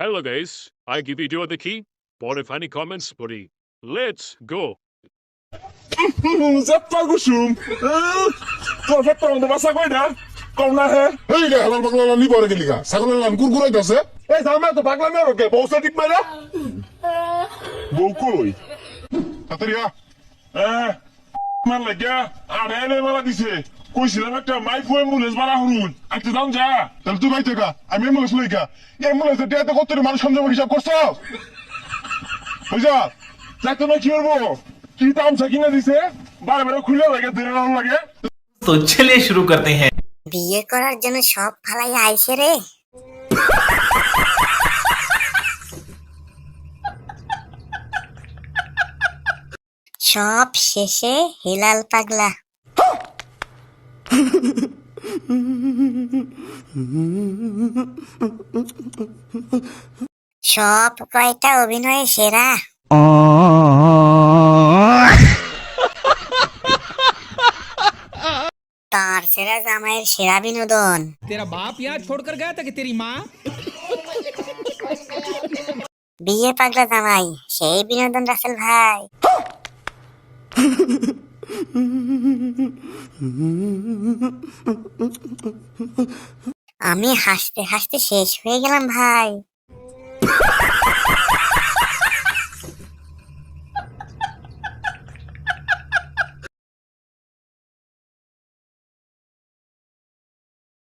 Hello guys, I give video the key. For funny comments, buddy. Let's go. Zeppa gusum. To zeppa on the basa koi na. Kona hai. Hey, রে হালার পাগলা লানি পরে গেলি গা ছাগলের লান কুরকুরাইতাছে Ei, sama to bagla me roke. Bausa dik mara. Bau koi. তাড়াতাড়ি আ Man lagya. Are ne mala dise. কইছিলাম একটা মাইফো অ্যাম্বুলেন্স বানা হরুন একটা দাম যা তাহলে তুই বাইতে গা আমি এমএলএস লইকা এমএলএস এর টিয়াতে কত মানুষ সংযম হিসাব করছ বুঝা যাইতো না কি করবো কি দাম কিনে দিছে বারে বারে খুলে লাগে ধরে নাম লাগে तो चलिए शुरू करते हैं। বিয়ে করার জন্য সব ফালাই আইছে রে। সব শেষে হিলাল পাগলা। সব কয়টা অভিনয়ে সেরা। তার সেরা জামাইয়ের সেরা বিনোদন। तेरा बाप यहाँ छोड़कर गया था कि तेरी माँ? বিয়ে পাগলা জামাই সেই বিনোদন রাসেল ভাই। আমি হাসতে হাসতে শেষ হয়ে গেলাম ভাই।